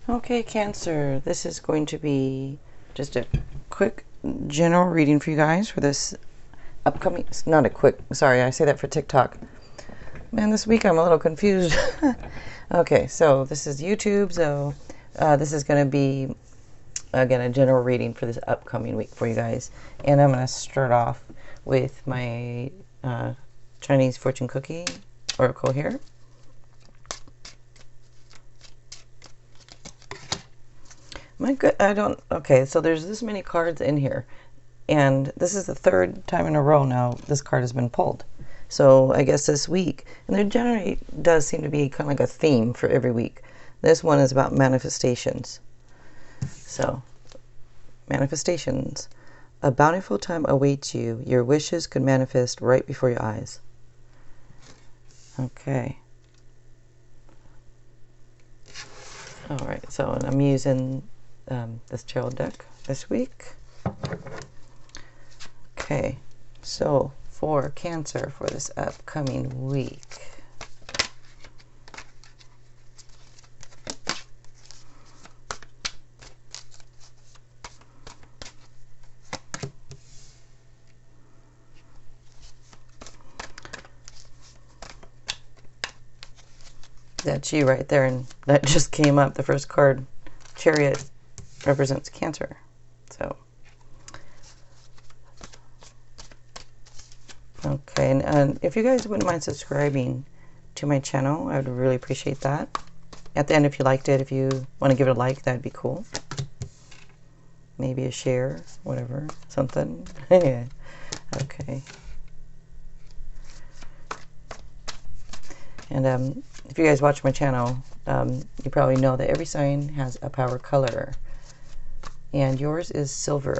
Okay, Cancer, this is going to be just a quick general reading for you guys for this upcoming, not a quick, sorry, I say that for TikTok. Man, this week I'm a little confused. Okay, so this is YouTube, so this is going to be, again, a general reading for this upcoming week for you guys. And I'm going to start off with my Chinese fortune cookie oracle here. My good, okay, so there's this many cards in here. And this is the third time in a row now this card has been pulled. So I guess this week, and there generally does seem to be kind of like a theme for every week. This one is about manifestations. So, manifestations. A bountiful time awaits you. Your wishes could manifest right before your eyes. Okay. Alright, so I'm using this tarot deck this week. Okay, so for Cancer for this upcoming week. That's you right there, and that just came up. The first card, Chariot, represents Cancer. So, okay, and if you guys wouldn't mind subscribing to my channel, I would really appreciate that. At the end, if you liked it, if you want to give it a like, that'd be cool. Maybe a share, whatever, something. Yeah. Okay. And if you guys watch my channel, you probably know that every sign has a power color. And yours is silver.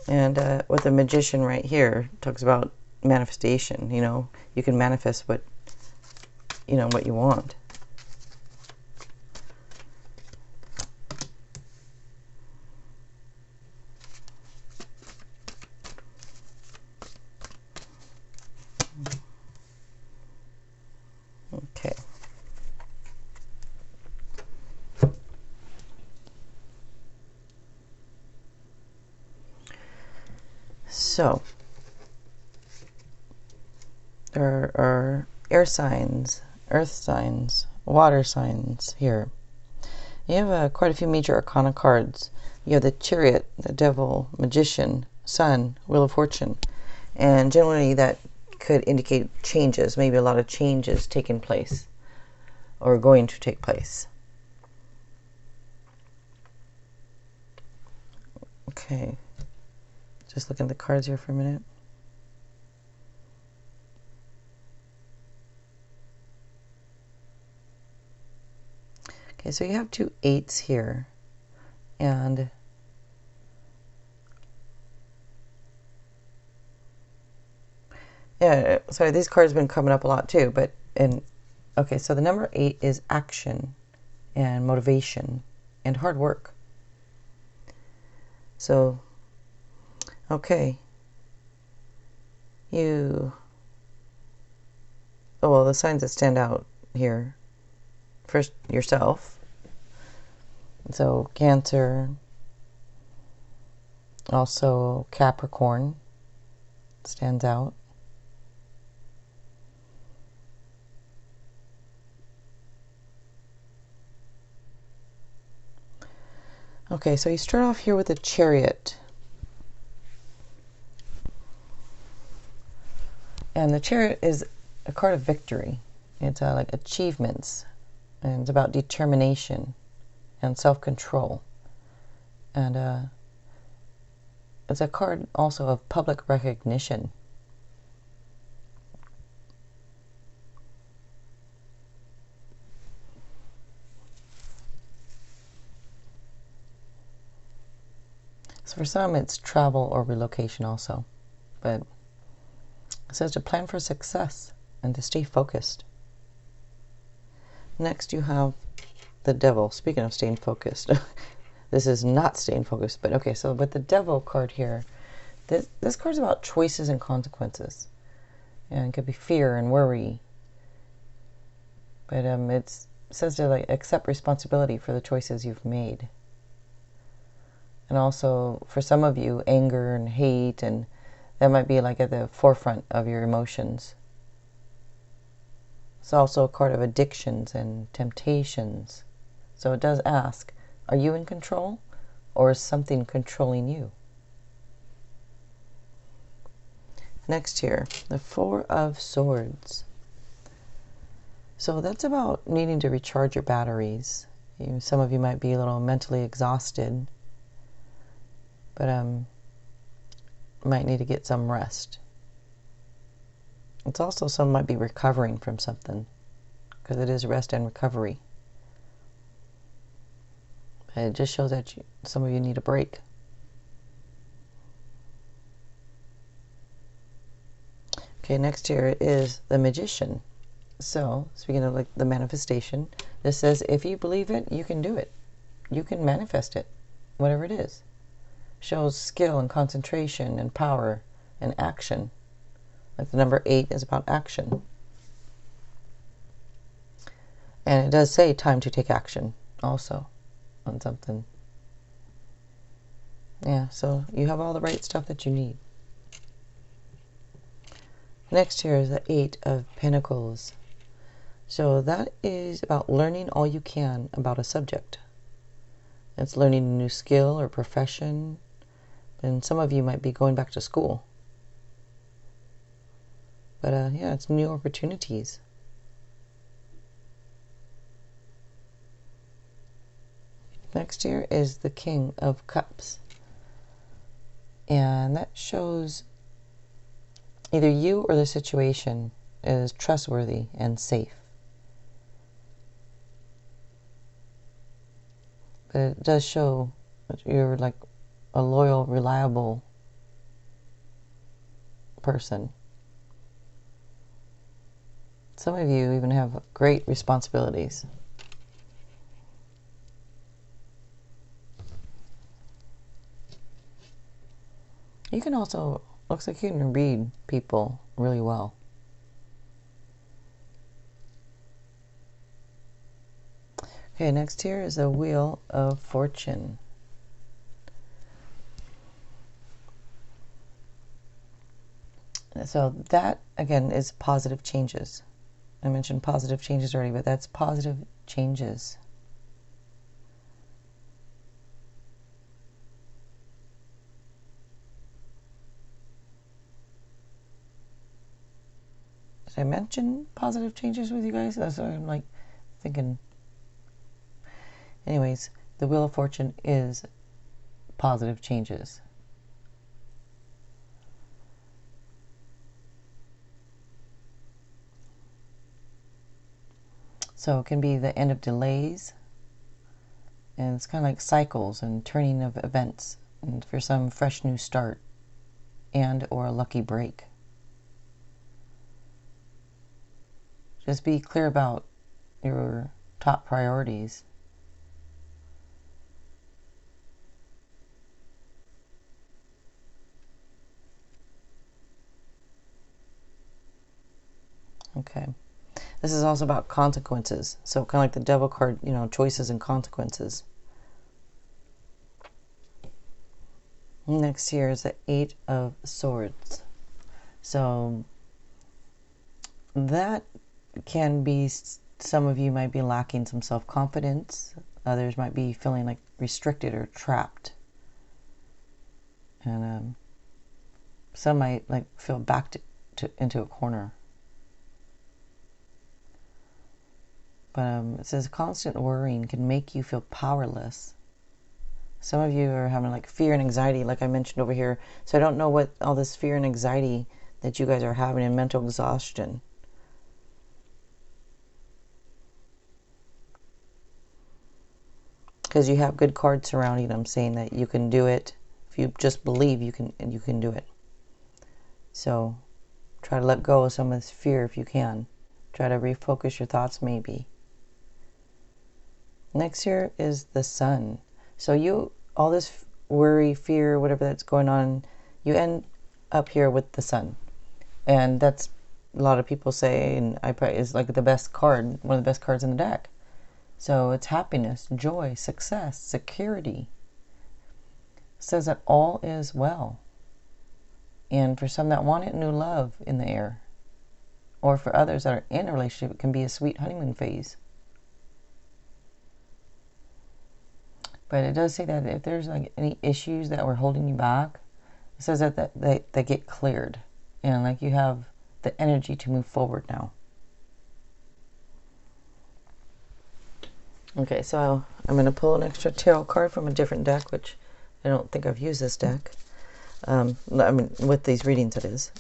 And with the Magician right here, talks about manifestation. You know, you can manifest what you want. Okay. So, there are air signs, earth signs, water signs here. You have quite a few major arcana cards. You have the Chariot, the Devil, Magician, Sun, Wheel of Fortune. And generally that could indicate changes, maybe a lot of changes taking place or going to take place. Okay. Just looking at the cards here for a minute. Okay, so you have two 8s here, and yeah, sorry, these cards have been coming up a lot too, but okay, so the number 8 is action and motivation and hard work. So, okay, oh, well, the signs that stand out here, first, yourself. So Cancer, also Capricorn stands out. Okay, so you start off here with a Chariot. And the Chariot is a card of victory. It's like achievements, and it's about determination and self-control. And it's a card also of public recognition. So for some it's travel or relocation also, but it says to plan for success and to stay focused. Next you have the Devil. Speaking of staying focused, this is not staying focused, but okay. So with the Devil card here, this card's about choices and consequences, and it could be fear and worry. But it says to like accept responsibility for the choices you've made, and also for some of you, anger and hate, and that might be like at the forefront of your emotions. It's also a card of addictions and temptations. So it does ask, are you in control, or is something controlling you? Next here, the Four of Swords. So that's about needing to recharge your batteries. Some of you might be a little mentally exhausted, but might need to get some rest. It's also some might be recovering from something, because it is rest and recovery. And it just shows that some of you need a break. Okay, next here is the Magician. So, speaking of like the manifestation, this says if you believe it, you can do it. You can manifest it, whatever it is. Shows skill and concentration and power and action. Like the number 8 is about action. And it does say time to take action also on something. Yeah, so you have all the right stuff that you need. Next here is the 8 of Pentacles. So that is about learning all you can about a subject. It's learning a new skill or profession. And some of you might be going back to school. But yeah, it's new opportunities. Next here is the King of Cups. And that shows either you or the situation is trustworthy and safe. But it does show that you're like a loyal, reliable person. Some of you even have great responsibilities. You can also, looks like you can read people really well. Okay, next here is a Wheel of Fortune. So that, again, is positive changes. I mentioned positive changes already, but that's positive changes. Did I mention positive changes with you guys? That's what I'm like thinking. Anyways, the Wheel of Fortune is positive changes. So it can be the end of delays, and it's kind of like cycles and turning of events, and for some fresh new start and or a lucky break. Just be clear about your top priorities. Okay. This is also about consequences. So kind of like the Devil card, you know, choices and consequences. Next here is the 8 of Swords. So that can be, some of you might be lacking some self-confidence. Others might be feeling like restricted or trapped. And some might like feel backed into a corner. But it says constant worrying can make you feel powerless. Some of you are having like fear and anxiety, like I mentioned over here. So I don't know what all this fear and anxiety that you guys are having, and mental exhaustion. Because you have good cards surrounding them saying that you can do it. If you just believe, you can do it. So try to let go of some of this fear if you can. Try to refocus your thoughts maybe. Next here is the Sun. So you, all this worry, fear, whatever that's going on, you end up here with the Sun. And that's, a lot of people say, and I probably is like the best card, one of the best cards in the deck. So it's happiness, joy, success, security. It says that all is well. And for some that want it, new love in the air. Or for others that are in a relationship, it can be a sweet honeymoon phase. But it does say that if there's like any issues that were holding you back, it says that they get cleared. And like you have the energy to move forward now. Okay, so I'm going to pull an extra tarot card from a different deck, which I don't think I've used this deck. I mean, with these readings it is.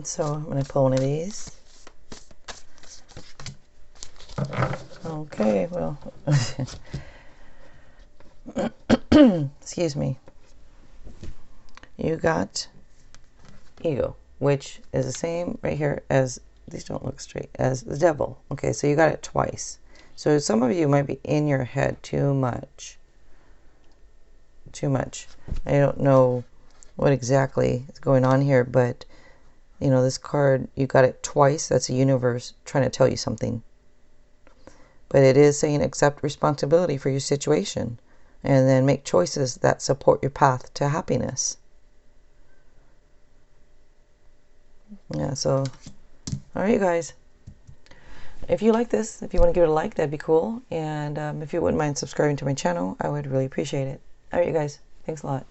So I'm going to pull one of these. Okay, well... excuse me. You got Ego, which is the same right here as, these don't look straight, as the Devil. Okay, so you got it twice. So some of you might be in your head too much. Too much. I don't know what exactly is going on here, but you know, this card, you got it twice. That's the universe trying to tell you something. But it is saying accept responsibility for your situation. And then make choices that support your path to happiness. Yeah, so, all right, you guys. If you like this, if you want to give it a like, that'd be cool. And if you wouldn't mind subscribing to my channel, I would really appreciate it. All right, you guys. Thanks a lot.